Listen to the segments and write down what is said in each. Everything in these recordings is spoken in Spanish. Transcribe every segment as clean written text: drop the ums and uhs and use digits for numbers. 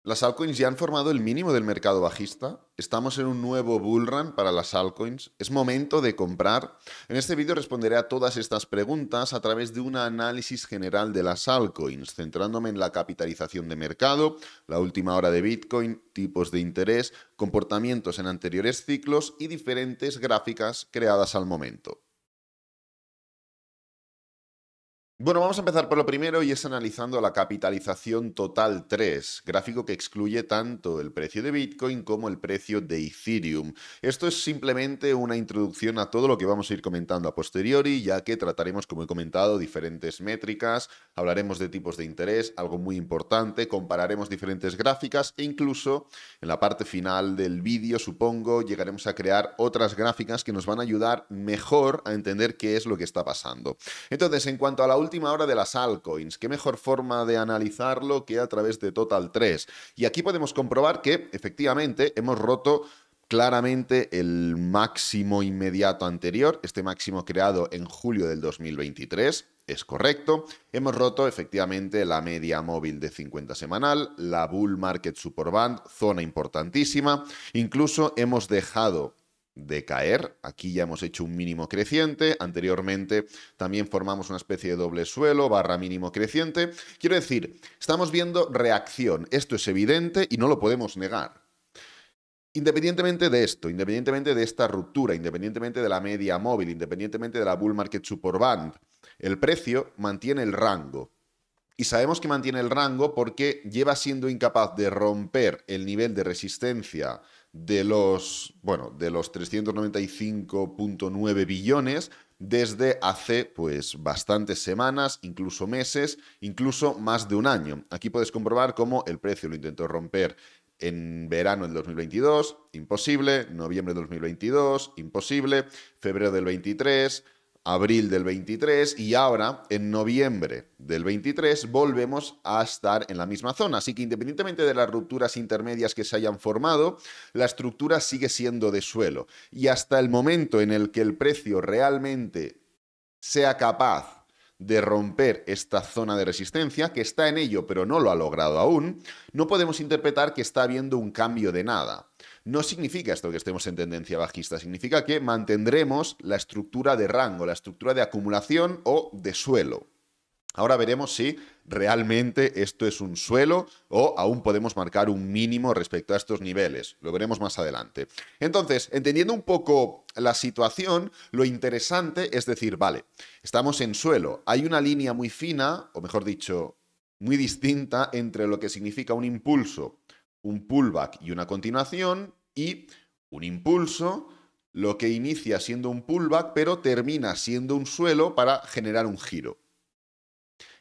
Las altcoins ya han formado el mínimo del mercado bajista. Estamos en un nuevo bullrun para las altcoins. Es momento de comprar. En este vídeo responderé a todas estas preguntas a través de un análisis general de las altcoins, centrándome en la capitalización de mercado, la última hora de Bitcoin, tipos de interés, comportamientos en anteriores ciclos y diferentes gráficas creadas al momento. Bueno, vamos a empezar por lo primero y es analizando la capitalización total 3, gráfico que excluye tanto el precio de Bitcoin como el precio de Ethereum. Esto es simplemente una introducción a todo lo que vamos a ir comentando a posteriori, ya que trataremos, como he comentado, diferentes métricas, hablaremos de tipos de interés, algo muy importante, compararemos diferentes gráficas e incluso en la parte final del vídeo, supongo, llegaremos a crear otras gráficas que nos van a ayudar mejor a entender qué es lo que está pasando. Entonces, en cuanto a la última hora de las altcoins, qué mejor forma de analizarlo que a través de Total 3. Y aquí podemos comprobar que efectivamente hemos roto claramente el máximo inmediato anterior, este máximo creado en julio del 2023, es correcto. Hemos roto efectivamente la media móvil de 50 semanal, la Bull Market Support Band, zona importantísima. Incluso hemos dejado de caer. Aquí ya hemos hecho un mínimo creciente. Anteriormente también formamos una especie de doble suelo, barra mínimo creciente. Quiero decir, estamos viendo reacción. Esto es evidente y no lo podemos negar. Independientemente de esto, independientemente de esta ruptura, independientemente de la media móvil, independientemente de la Bull Market Support Band, el precio mantiene el rango. Y sabemos que mantiene el rango porque lleva siendo incapaz de romper el nivel de resistencia de los 395.9 billones desde hace pues bastantes semanas, incluso meses, incluso más de un año. Aquí puedes comprobar cómo el precio lo intentó romper en verano del 2022, imposible, noviembre del 2022, imposible, febrero del 23, abril del 23 y ahora en noviembre del 23 volvemos a estar en la misma zona. Así que independientemente de las rupturas intermedias que se hayan formado, la estructura sigue siendo de suelo. Y hasta el momento en el que el precio realmente sea capaz de romper esta zona de resistencia, que está en ello pero no lo ha logrado aún, no podemos interpretar que está habiendo un cambio de nada. No significa esto que estemos en tendencia bajista, significa que mantendremos la estructura de rango, la estructura de acumulación o de suelo. Ahora veremos si realmente esto es un suelo o aún podemos marcar un mínimo respecto a estos niveles. Lo veremos más adelante. Entonces, entendiendo un poco la situación, lo interesante es decir, vale, estamos en suelo. Hay una línea muy fina, o mejor dicho, muy distinta entre lo que significa un impulso, un pullback y una continuación, y un impulso, lo que inicia siendo un pullback, pero termina siendo un suelo para generar un giro.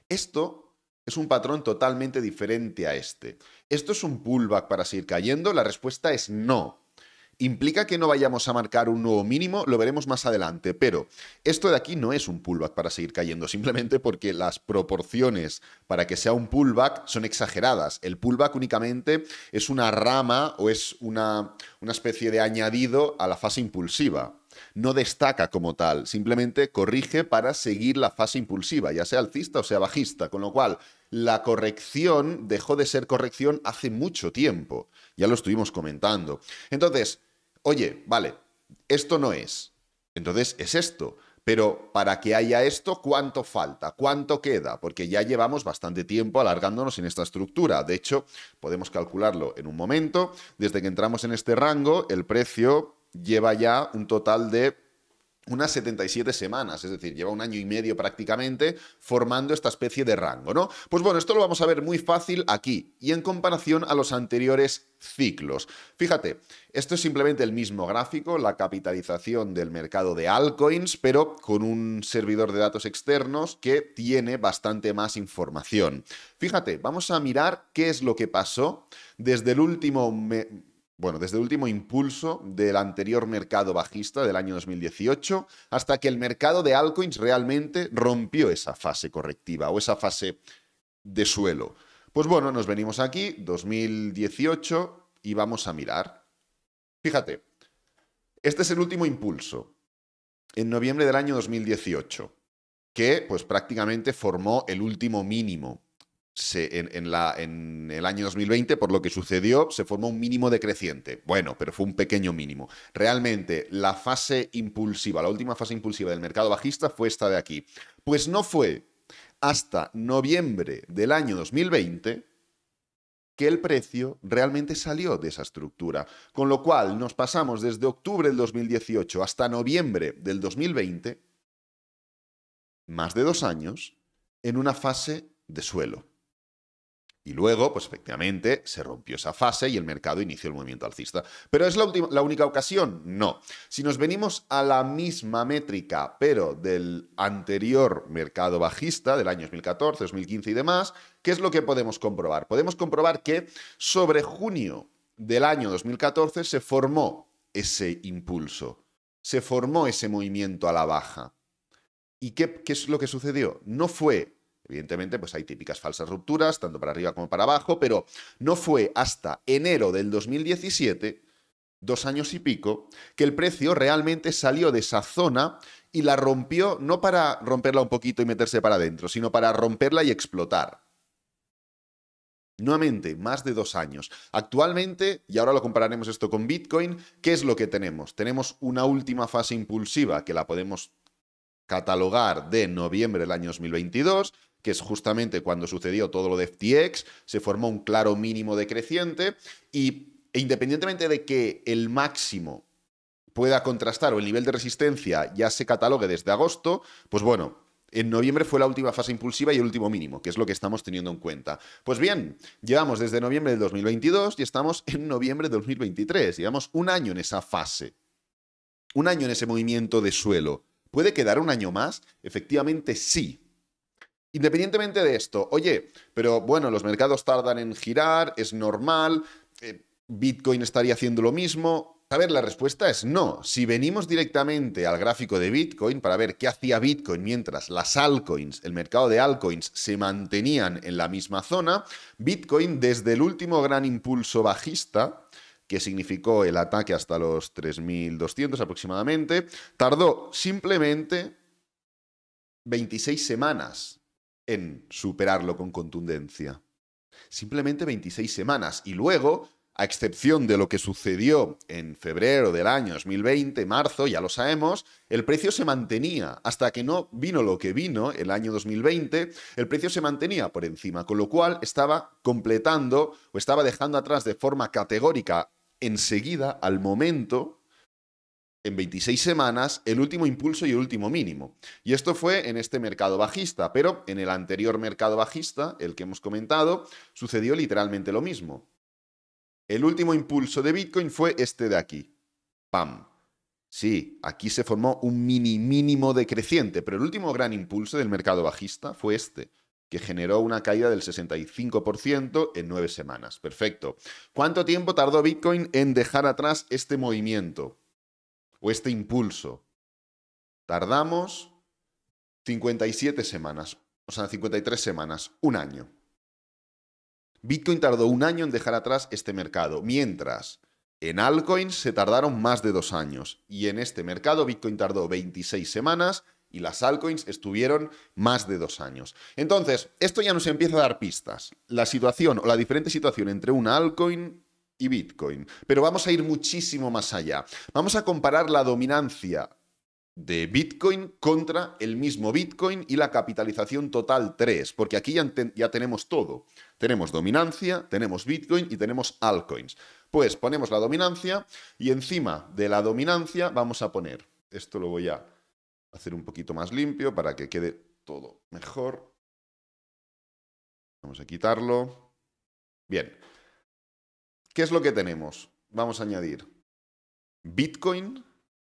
Esto es un patrón totalmente diferente a este. ¿Esto es un pullback para seguir cayendo? La respuesta es no. ¿Implica que no vayamos a marcar un nuevo mínimo? Lo veremos más adelante, pero esto de aquí no es un pullback para seguir cayendo, simplemente porque las proporciones para que sea un pullback son exageradas. El pullback únicamente es una rama o es una especie de añadido a la fase impulsiva. No destaca como tal, simplemente corrige para seguir la fase impulsiva, ya sea alcista o sea bajista, con lo cual la corrección dejó de ser corrección hace mucho tiempo, ya lo estuvimos comentando. Entonces, oye, vale, esto no es, entonces es esto. Pero para que haya esto, ¿cuánto falta? ¿Cuánto queda? Porque ya llevamos bastante tiempo alargándonos en esta estructura. De hecho, podemos calcularlo en un momento. Desde que entramos en este rango, el precio lleva ya un total de unas 77 semanas, es decir, lleva un año y medio prácticamente formando esta especie de rango, ¿no? Pues bueno, esto lo vamos a ver muy fácil aquí y en comparación a los anteriores ciclos. Fíjate, esto es simplemente el mismo gráfico, la capitalización del mercado de altcoins, pero con un servidor de datos externos que tiene bastante más información. Fíjate, vamos a mirar qué es lo que pasó desde el último desde el último impulso del anterior mercado bajista del año 2018 hasta que el mercado de altcoins realmente rompió esa fase correctiva o esa fase de suelo. Pues bueno, nos venimos aquí, 2018, y vamos a mirar. Fíjate, este es el último impulso, en noviembre del año 2018, que pues prácticamente formó el último mínimo. en el año 2020, por lo que sucedió, se formó un mínimo decreciente. Bueno, pero fue un pequeño mínimo. Realmente, la fase impulsiva, la última fase impulsiva del mercado bajista fue esta de aquí. Pues no fue hasta noviembre del año 2020 que el precio realmente salió de esa estructura. Con lo cual, nos pasamos desde octubre del 2018 hasta noviembre del 2020, más de 2 años, en una fase de suelo. Y luego, pues efectivamente, se rompió esa fase y el mercado inició el movimiento alcista. ¿Pero es la única ocasión? No. Si nos venimos a la misma métrica, pero del anterior mercado bajista, del año 2014, 2015 y demás, ¿qué es lo que podemos comprobar? Podemos comprobar que sobre junio del año 2014 se formó ese impulso, se formó ese movimiento a la baja. ¿Y qué es lo que sucedió? No fue... Evidentemente, pues hay típicas falsas rupturas, tanto para arriba como para abajo, pero no fue hasta enero del 2017, 2 años y pico, que el precio realmente salió de esa zona y la rompió, no para romperla un poquito y meterse para adentro, sino para romperla y explotar. Nuevamente, más de 2 años. Actualmente, y ahora lo compararemos esto con Bitcoin, ¿qué es lo que tenemos? Tenemos una última fase impulsiva que la podemos catalogar de noviembre del año 2022, que es justamente cuando sucedió todo lo de FTX, se formó un claro mínimo decreciente e independientemente de que el máximo pueda contrastar o el nivel de resistencia ya se catalogue desde agosto, pues bueno, en noviembre fue la última fase impulsiva y el último mínimo, que es lo que estamos teniendo en cuenta. Pues bien, llevamos desde noviembre del 2022 y estamos en noviembre del 2023. Llevamos 1 año en esa fase, 1 año en ese movimiento de suelo. ¿Puede quedar 1 año más? Efectivamente, sí. Independientemente de esto, oye, pero bueno, los mercados tardan en girar, es normal, Bitcoin estaría haciendo lo mismo. A ver, la respuesta es no. Si venimos directamente al gráfico de Bitcoin para ver qué hacía Bitcoin mientras las altcoins, el mercado de altcoins, se mantenían en la misma zona, Bitcoin desde el último gran impulso bajista, que significó el ataque hasta los 3.200 aproximadamente, tardó simplemente 26 semanas en superarlo con contundencia. Simplemente 26 semanas. Y luego, a excepción de lo que sucedió en febrero del año 2020, marzo, ya lo sabemos, el precio se mantenía. Hasta que no vino lo que vino, el año 2020, el precio se mantenía por encima, con lo cual estaba completando o estaba dejando atrás de forma categórica enseguida, al momento, en 26 semanas, el último impulso y el último mínimo. Y esto fue en este mercado bajista, pero en el anterior mercado bajista, el que hemos comentado, sucedió literalmente lo mismo. El último impulso de Bitcoin fue este de aquí. ¡Pam! Sí, aquí se formó un mínimo decreciente, pero el último gran impulso del mercado bajista fue este, que generó una caída del 65% en 9 semanas. Perfecto. ¿Cuánto tiempo tardó Bitcoin en dejar atrás este movimiento o este impulso? Tardamos 57 semanas, o sea, 53 semanas, 1 año. Bitcoin tardó 1 año en dejar atrás este mercado, mientras en altcoins se tardaron más de 2 años. Y en este mercado Bitcoin tardó 26 semanas y las altcoins estuvieron más de 2 años. Entonces, esto ya nos empieza a dar pistas. La situación o la diferente situación entre una altcoin y Bitcoin. Pero vamos a ir muchísimo más allá. Vamos a comparar la dominancia de Bitcoin contra el mismo Bitcoin y la capitalización total 3, porque aquí ya tenemos todo. Tenemos dominancia, tenemos Bitcoin y tenemos altcoins. Pues ponemos la dominancia y encima de la dominancia vamos a poner, esto lo voy a hacer un poquito más limpio para que quede todo mejor. Vamos a quitarlo. Bien. ¿Qué es lo que tenemos? Vamos a añadir Bitcoin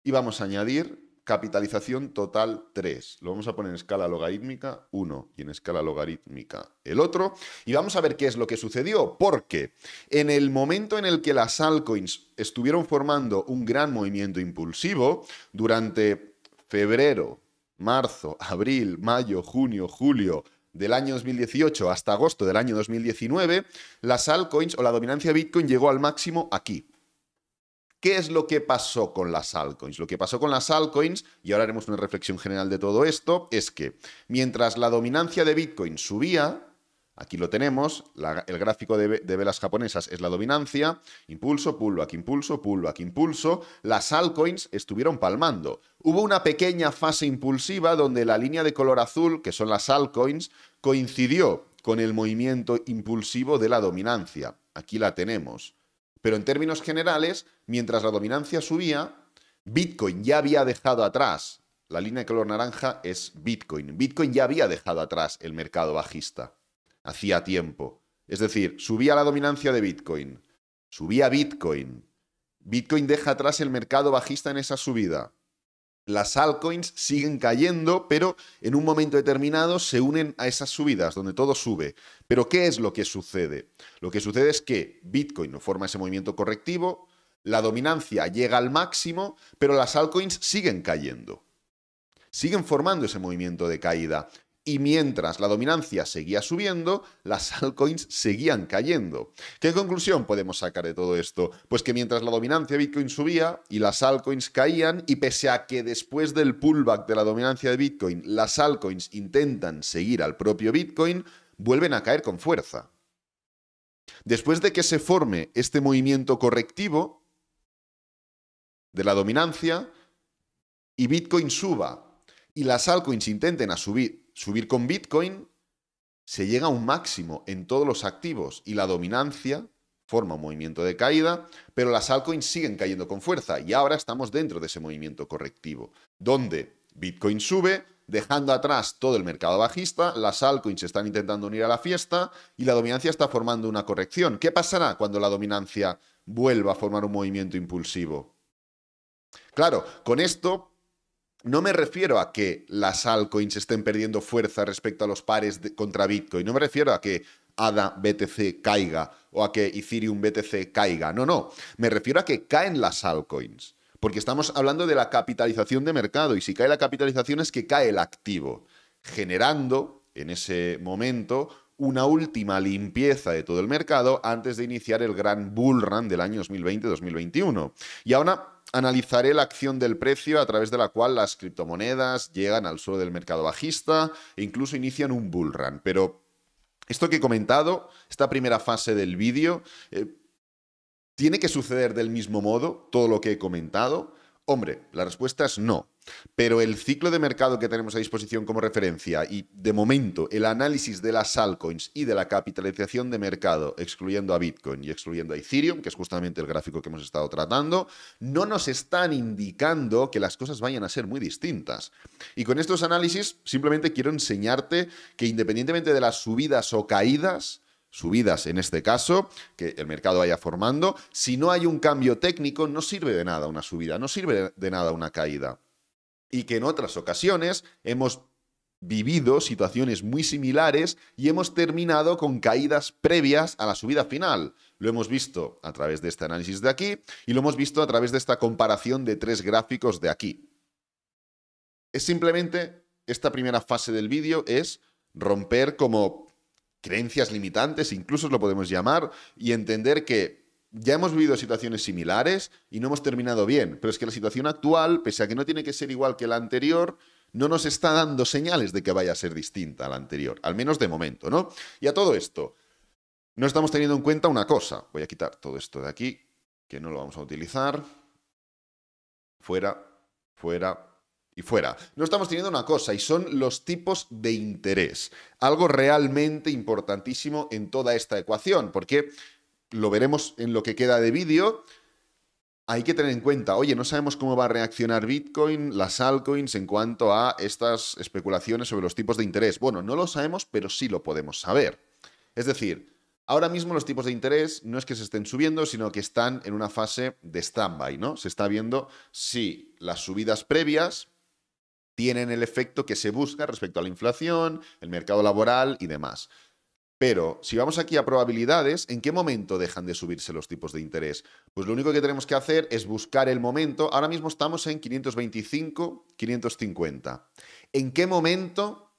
y vamos a añadir capitalización total 3. Lo vamos a poner en escala logarítmica 1 y en escala logarítmica el otro. Y vamos a ver qué es lo que sucedió, porque en el momento en el que las altcoins estuvieron formando un gran movimiento impulsivo, durante febrero, marzo, abril, mayo, junio, julio del año 2018 hasta agosto del año 2019, las altcoins o la dominancia de Bitcoin llegó al máximo aquí. ¿Qué es lo que pasó con las altcoins? Lo que pasó con las altcoins, y ahora haremos una reflexión general de todo esto, es que mientras la dominancia de Bitcoin subía, Aquí lo tenemos, el gráfico de velas japonesas es la dominancia, impulso, pullback, impulso, pullback, impulso. Las altcoins estuvieron palmando. Hubo una pequeña fase impulsiva donde la línea de color azul, que son las altcoins, coincidió con el movimiento impulsivo de la dominancia. Aquí la tenemos. Pero en términos generales, mientras la dominancia subía, Bitcoin ya había dejado atrás. La línea de color naranja es Bitcoin. Bitcoin ya había dejado atrás el mercado bajista. Hacía tiempo. Es decir, subía la dominancia de Bitcoin. Subía Bitcoin. Bitcoin deja atrás el mercado bajista en esa subida. Las altcoins siguen cayendo, pero en un momento determinado se unen a esas subidas, donde todo sube. Pero ¿qué es lo que sucede? Lo que sucede es que Bitcoin forma ese movimiento correctivo, la dominancia llega al máximo, pero las altcoins siguen cayendo. Siguen formando ese movimiento de caída. Y mientras la dominancia seguía subiendo, las altcoins seguían cayendo. ¿Qué conclusión podemos sacar de todo esto? Pues que mientras la dominancia de Bitcoin subía y las altcoins caían, y pese a que después del pullback de la dominancia de Bitcoin, las altcoins intentan seguir al propio Bitcoin, vuelven a caer con fuerza. Después de que se forme este movimiento correctivo de la dominancia y Bitcoin suba y las altcoins intenten subir con Bitcoin, se llega a un máximo en todos los activos y la dominancia forma un movimiento de caída, pero las altcoins siguen cayendo con fuerza y ahora estamos dentro de ese movimiento correctivo, donde Bitcoin sube, dejando atrás todo el mercado bajista, las altcoins están intentando unir a la fiesta y la dominancia está formando una corrección. ¿Qué pasará cuando la dominancia vuelva a formar un movimiento impulsivo? Claro, con esto no me refiero a que las altcoins estén perdiendo fuerza respecto a los pares contra Bitcoin. No me refiero a que ADA BTC caiga o a que Ethereum BTC caiga. No. Me refiero a que caen las altcoins. Porque estamos hablando de la capitalización de mercado. Y si cae la capitalización es que cae el activo. Generando, en ese momento, una última limpieza de todo el mercado antes de iniciar el gran bull run del año 2020-2021. Y ahora analizaré la acción del precio a través de la cual las criptomonedas llegan al suelo del mercado bajista e incluso inician un bull run. Pero esto que he comentado, esta primera fase del vídeo, ¿tiene que suceder del mismo modo todo lo que he comentado? Hombre, la respuesta es no. Pero el ciclo de mercado que tenemos a disposición como referencia y, de momento, el análisis de las altcoins y de la capitalización de mercado, excluyendo a Bitcoin y excluyendo a Ethereum, que es justamente el gráfico que hemos estado tratando, no nos están indicando que las cosas vayan a ser muy distintas. Y con estos análisis simplemente quiero enseñarte que, independientemente de las subidas o caídas, subidas en este caso, que el mercado vaya formando, si no hay un cambio técnico, no sirve de nada una subida, no sirve de nada una caída. Y que en otras ocasiones hemos vivido situaciones muy similares y hemos terminado con caídas previas a la subida final. Lo hemos visto a través de este análisis de aquí y lo hemos visto a través de esta comparación de 3 gráficos de aquí. Es simplemente, esta primera fase del vídeo es romper como creencias limitantes, incluso lo podemos llamar, y entender que ya hemos vivido situaciones similares y no hemos terminado bien, pero es que la situación actual, pese a que no tiene que ser igual que la anterior, no nos está dando señales de que vaya a ser distinta a la anterior, al menos de momento, ¿no? Y a todo esto, no estamos teniendo en cuenta una cosa. Voy a quitar todo esto de aquí, que no lo vamos a utilizar. Fuera, fuera y fuera. No estamos teniendo una cosa, y son los tipos de interés. Algo realmente importantísimo en toda esta ecuación, porque lo veremos en lo que queda de vídeo. Hay que tener en cuenta, oye, no sabemos cómo va a reaccionar Bitcoin, las altcoins en cuanto a estas especulaciones sobre los tipos de interés. Bueno, no lo sabemos, pero sí lo podemos saber. Es decir, ahora mismo los tipos de interés no es que se estén subiendo, sino que están en una fase de stand-by, ¿no? Se está viendo si las subidas previas tienen el efecto que se busca respecto a la inflación, el mercado laboral y demás. Pero si vamos aquí a probabilidades, ¿en qué momento dejan de subirse los tipos de interés? Pues lo único que tenemos que hacer es buscar el momento. Ahora mismo estamos en 525, 550. ¿En qué momento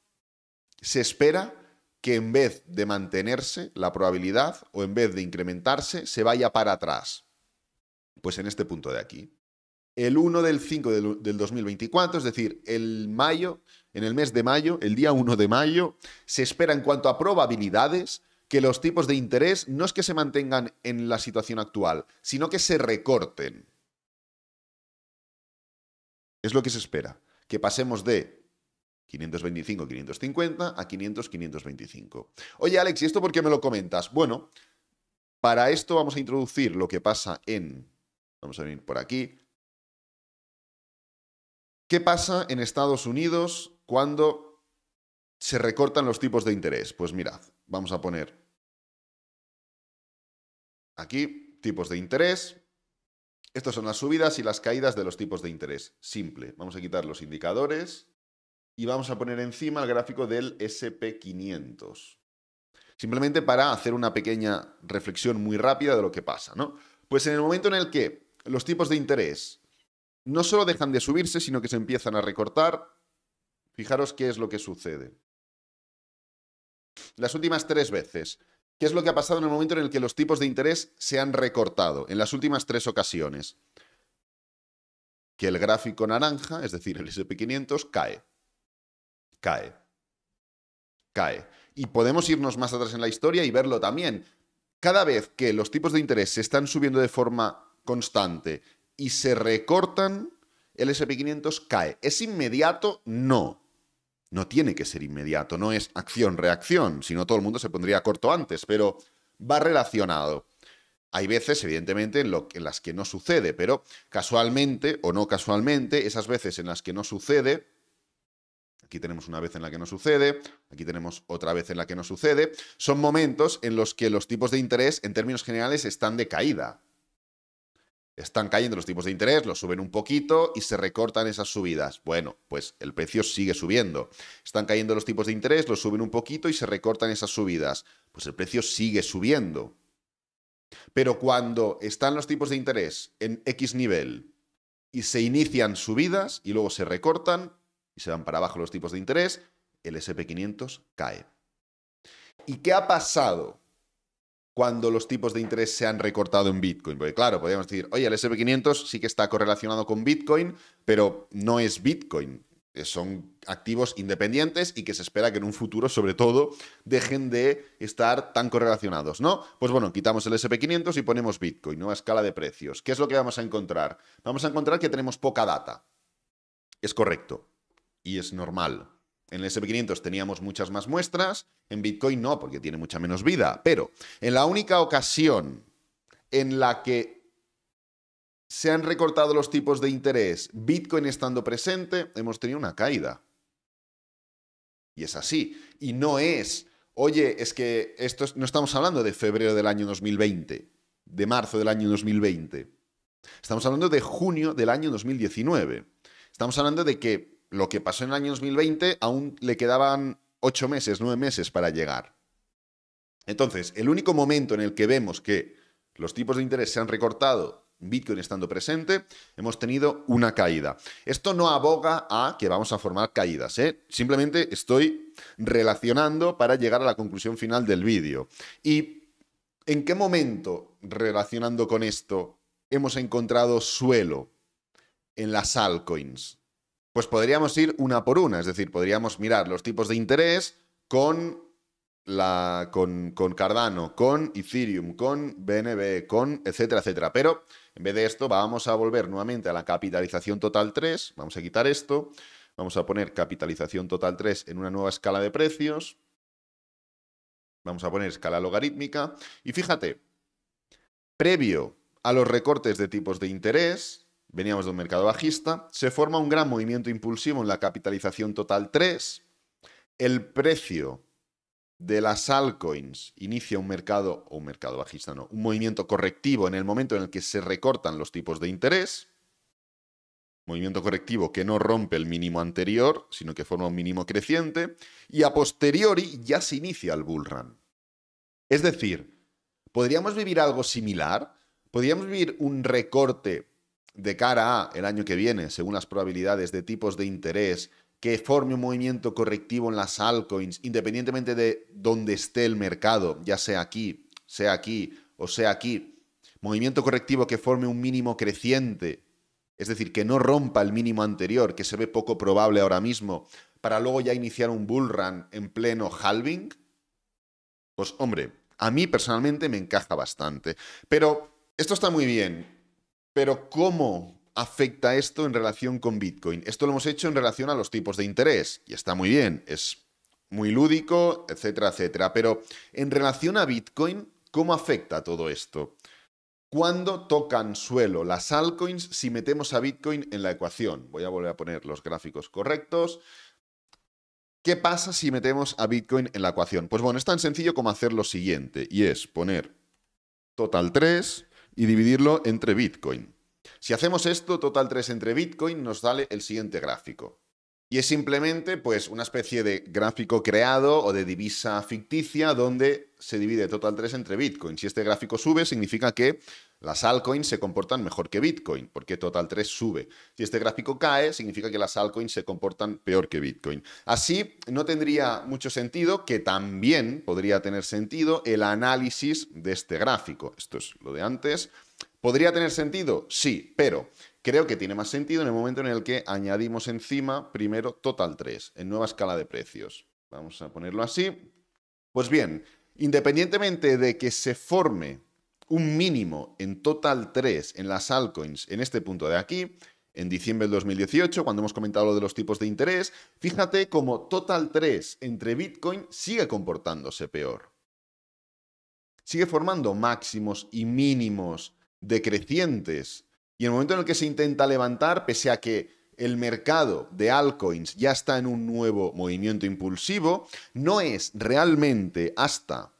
se espera que en vez de mantenerse la probabilidad o en vez de incrementarse, se vaya para atrás? Pues en este punto de aquí. el 1 del 5 del 2024, es decir, en el mes de mayo, el día 1 de mayo, se espera en cuanto a probabilidades que los tipos de interés no es que se mantengan en la situación actual, sino que se recorten. Es lo que se espera, que pasemos de 525, 550 a 500, 525. Oye, Alex, ¿y esto por qué me lo comentas? Bueno, para esto vamos a introducir lo que pasa en... Vamos a venir por aquí. ¿Qué pasa en Estados Unidos cuando se recortan los tipos de interés? Pues mirad, vamos a poner aquí tipos de interés. Estas son las subidas y las caídas de los tipos de interés. Simple. Vamos a quitar los indicadores y vamos a poner encima el gráfico del SP500. Simplemente para hacer una pequeña reflexión muy rápida de lo que pasa, ¿no? Pues en el momento en el que los tipos de interés no solo dejan de subirse, sino que se empiezan a recortar, fijaros qué es lo que sucede. Las últimas 3 veces. ¿Qué es lo que ha pasado en el momento en el que los tipos de interés se han recortado? En las últimas 3 ocasiones. Que el gráfico naranja, es decir, el SP500, cae. Cae. Cae. Y podemos irnos más atrás en la historia y verlo también. Cada vez que los tipos de interés se están subiendo de forma constante y se recortan, el SP500 cae. ¿Es inmediato? No. No tiene que ser inmediato, no es acción-reacción, si no todo el mundo se pondría corto antes, pero va relacionado. Hay veces, evidentemente, en las que no sucede, pero casualmente o no casualmente, esas veces en las que no sucede, aquí tenemos una vez en la que no sucede, aquí tenemos otra vez en la que no sucede, son momentos en los que los tipos de interés, en términos generales, están de caída. Están cayendo los tipos de interés, los suben un poquito y se recortan esas subidas. Bueno, pues el precio sigue subiendo. Están cayendo los tipos de interés, los suben un poquito y se recortan esas subidas. Pues el precio sigue subiendo. Pero cuando están los tipos de interés en X nivel y se inician subidas y luego se recortan y se van para abajo los tipos de interés, el SP500 cae. ¿Y qué ha pasado cuando los tipos de interés se han recortado en Bitcoin? Porque claro, podríamos decir, oye, el SP500 sí que está correlacionado con Bitcoin, pero no es Bitcoin. Son activos independientes y que se espera que en un futuro, sobre todo, dejen de estar tan correlacionados, ¿no? Pues bueno, quitamos el SP500 y ponemos Bitcoin, nueva escala de precios. ¿Qué es lo que vamos a encontrar? Vamos a encontrar que tenemos poca data. Es correcto y es normal. En el SP500 teníamos muchas más muestras, en Bitcoin no, porque tiene mucha menos vida. Pero en la única ocasión en la que se han recortado los tipos de interés, Bitcoin estando presente, hemos tenido una caída. Y es así. Y no es, oye, es que no estamos hablando de febrero del año 2020, de marzo del año 2020. Estamos hablando de junio del año 2019. Estamos hablando de que lo que pasó en el año 2020 aún le quedaban 8 meses, 9 meses para llegar. Entonces, el único momento en el que vemos que los tipos de interés se han recortado, Bitcoin estando presente, hemos tenido una caída. Esto no aboga a que vamos a formar caídas, ¿eh? Simplemente estoy relacionando para llegar a la conclusión final del vídeo. ¿Y en qué momento, relacionando con esto, hemos encontrado suelo en las altcoins? Pues podríamos ir una por una, es decir, podríamos mirar los tipos de interés con Cardano, con Ethereum, con BNB, con etcétera, etcétera. Pero en vez de esto vamos a volver nuevamente a la capitalización total 3, vamos a quitar esto, vamos a poner capitalización total 3 en una nueva escala de precios, vamos a poner escala logarítmica y fíjate, previo a los recortes de tipos de interés, veníamos de un mercado bajista, se forma un gran movimiento impulsivo en la capitalización total 3, el precio de las altcoins inicia un mercado bajista, no, un movimiento correctivo en el momento en el que se recortan los tipos de interés, movimiento correctivo que no rompe el mínimo anterior, sino que forma un mínimo creciente, y a posteriori ya se inicia el bull run. Es decir, ¿podríamos vivir algo similar? ¿Podríamos vivir un recorte de cara a el año que viene, según las probabilidades de tipos de interés, que forme un movimiento correctivo en las altcoins, independientemente de dónde esté el mercado, ya sea aquí o sea aquí, movimiento correctivo que forme un mínimo creciente es decir, que no rompa el mínimo anterior, que se ve poco probable ahora mismo, para luego ya iniciar un bull run en pleno halving, pues hombre, a mí personalmente me encaja bastante. Pero esto está muy bien, pero ¿cómo afecta esto en relación con Bitcoin? Esto lo hemos hecho en relación a los tipos de interés, y está muy bien, es muy lúdico, etcétera, etcétera. Pero en relación a Bitcoin, ¿cómo afecta todo esto? ¿Cuándo tocan suelo las altcoins si metemos a Bitcoin en la ecuación? Voy a volver a poner los gráficos correctos. ¿Qué pasa si metemos a Bitcoin en la ecuación? Pues bueno, es tan sencillo como hacer lo siguiente, y es poner total 3 y dividirlo entre Bitcoin. Si hacemos esto, total 3 entre Bitcoin, nos sale el siguiente gráfico. Y es simplemente pues una especie de gráfico creado o de divisa ficticia donde se divide total 3 entre Bitcoin. Si este gráfico sube, significa que las altcoins se comportan mejor que Bitcoin, porque total 3 sube. Si este gráfico cae, significa que las altcoins se comportan peor que Bitcoin. Así, no tendría mucho sentido, que también podría tener sentido el análisis de este gráfico. Esto es lo de antes. ¿Podría tener sentido? Sí, pero creo que tiene más sentido en el momento en el que añadimos encima primero total 3 en nueva escala de precios. Vamos a ponerlo así. Pues bien, independientemente de que se forme un mínimo en total 3 en las altcoins en este punto de aquí, en diciembre del 2018, cuando hemos comentado lo de los tipos de interés, fíjate cómo total 3 entre Bitcoin sigue comportándose peor. Sigue formando máximos y mínimos decrecientes. Y en el momento en el que se intenta levantar, pese a que el mercado de altcoins ya está en un nuevo movimiento impulsivo, no es realmente hasta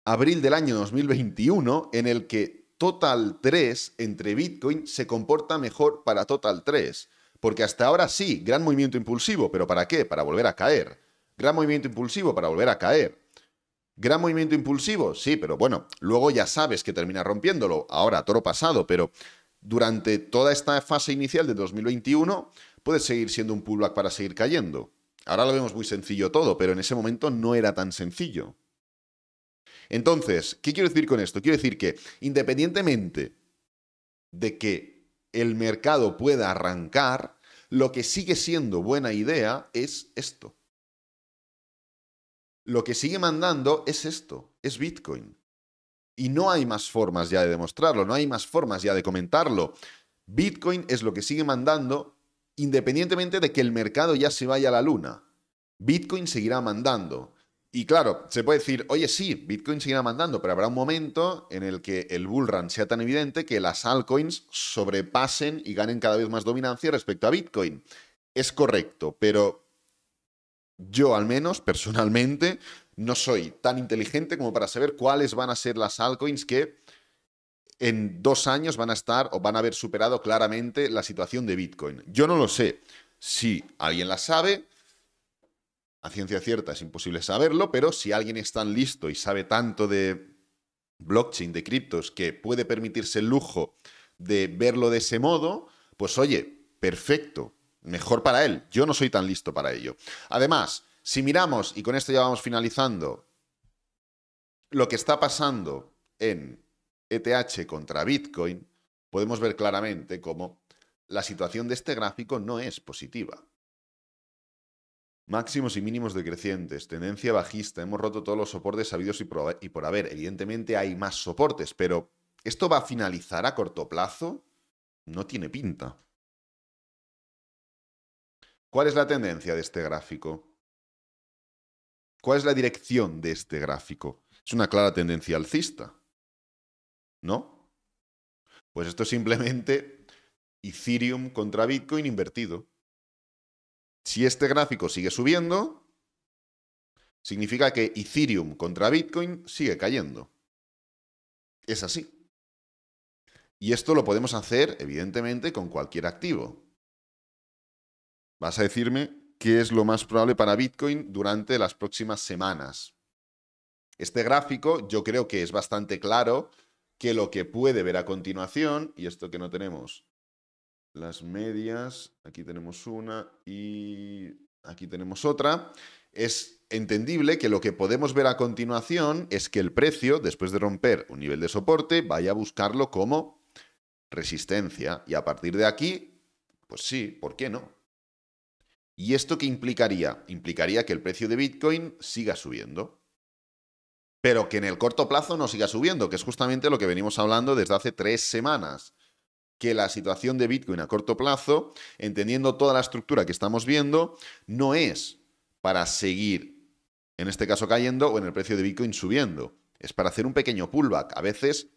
abril del año 2021 en el que Total 3 entre Bitcoin se comporta mejor para Total 3. Porque hasta ahora sí, gran movimiento impulsivo, pero ¿para qué? Para volver a caer. Gran movimiento impulsivo para volver a caer. ¿Gran movimiento impulsivo? Sí, pero bueno, luego ya sabes que termina rompiéndolo. Ahora, toro pasado, pero durante toda esta fase inicial de 2021 puede seguir siendo un pullback para seguir cayendo. Ahora lo vemos muy sencillo todo, pero en ese momento no era tan sencillo. Entonces, ¿qué quiero decir con esto? Quiero decir que independientemente de que el mercado pueda arrancar, lo que sigue siendo buena idea es esto. Lo que sigue mandando es esto, es Bitcoin. Y no hay más formas ya de demostrarlo, no hay más formas ya de comentarlo. Bitcoin es lo que sigue mandando independientemente de que el mercado ya se vaya a la luna. Bitcoin seguirá mandando. Y claro, se puede decir, oye, sí, Bitcoin seguirá mandando, pero habrá un momento en el que el bull run sea tan evidente que las altcoins sobrepasen y ganen cada vez más dominancia respecto a Bitcoin. Es correcto, pero yo, al menos, personalmente, no soy tan inteligente como para saber cuáles van a ser las altcoins que en 2 años van a estar o van a haber superado claramente la situación de Bitcoin. Yo no lo sé. Si alguien la sabe, a ciencia cierta es imposible saberlo, pero si alguien es tan listo y sabe tanto de blockchain, de criptos, que puede permitirse el lujo de verlo de ese modo, pues oye, perfecto. Mejor para él. Yo no soy tan listo para ello. Además, si miramos, y con esto ya vamos finalizando, lo que está pasando en ETH contra Bitcoin, podemos ver claramente cómo la situación de este gráfico no es positiva. Máximos y mínimos decrecientes, tendencia bajista, hemos roto todos los soportes sabidos y por haber. Evidentemente hay más soportes, pero ¿esto va a finalizar a corto plazo? No tiene pinta. ¿Cuál es la tendencia de este gráfico? ¿Cuál es la dirección de este gráfico? Es una clara tendencia alcista, ¿no? Pues esto es simplemente Ethereum contra Bitcoin invertido. Si este gráfico sigue subiendo, significa que Ethereum contra Bitcoin sigue cayendo. Es así. Y esto lo podemos hacer, evidentemente, con cualquier activo. Vas a decirme qué es lo más probable para Bitcoin durante las próximas semanas. Este gráfico yo creo que es bastante claro que lo que puede ver a continuación, y esto que no tenemos, las medias, aquí tenemos una y aquí tenemos otra, es entendible que lo que podemos ver a continuación es que el precio, después de romper un nivel de soporte, vaya a buscarlo como resistencia, y a partir de aquí, pues sí, ¿por qué no? ¿Y esto qué implicaría? Implicaría que el precio de Bitcoin siga subiendo, pero que en el corto plazo no siga subiendo, que es justamente lo que venimos hablando desde hace 3 semanas. Que la situación de Bitcoin a corto plazo, entendiendo toda la estructura que estamos viendo, no es para seguir, en este caso cayendo, o en el precio de Bitcoin subiendo. Es para hacer un pequeño pullback. A veces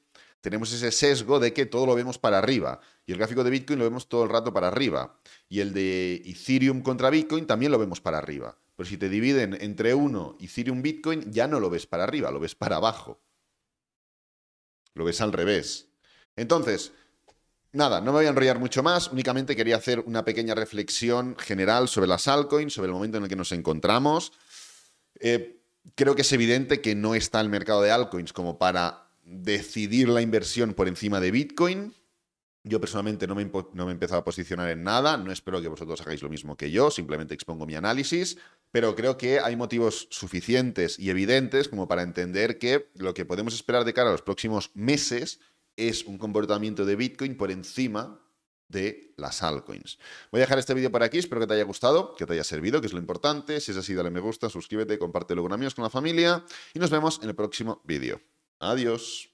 tenemos ese sesgo de que todo lo vemos para arriba. Y el gráfico de Bitcoin lo vemos todo el rato para arriba. Y el de Ethereum contra Bitcoin también lo vemos para arriba. Pero si te dividen entre uno, Ethereum, Bitcoin, ya no lo ves para arriba, lo ves para abajo. Lo ves al revés. Entonces, nada, no me voy a enrollar mucho más, únicamente quería hacer una pequeña reflexión general sobre las altcoins, sobre el momento en el que nos encontramos. Creo que es evidente que no está el mercado de altcoins como para decidir la inversión por encima de Bitcoin. Yo personalmente no me he empezado a posicionar en nada, no espero que vosotros hagáis lo mismo que yo, simplemente expongo mi análisis, pero creo que hay motivos suficientes y evidentes como para entender que lo que podemos esperar de cara a los próximos meses es un comportamiento de Bitcoin por encima de las altcoins. Voy a dejar este vídeo por aquí, espero que te haya gustado, que te haya servido, que es lo importante. Si es así, dale me gusta, suscríbete, compártelo con amigos, con la familia y nos vemos en el próximo vídeo. Adiós.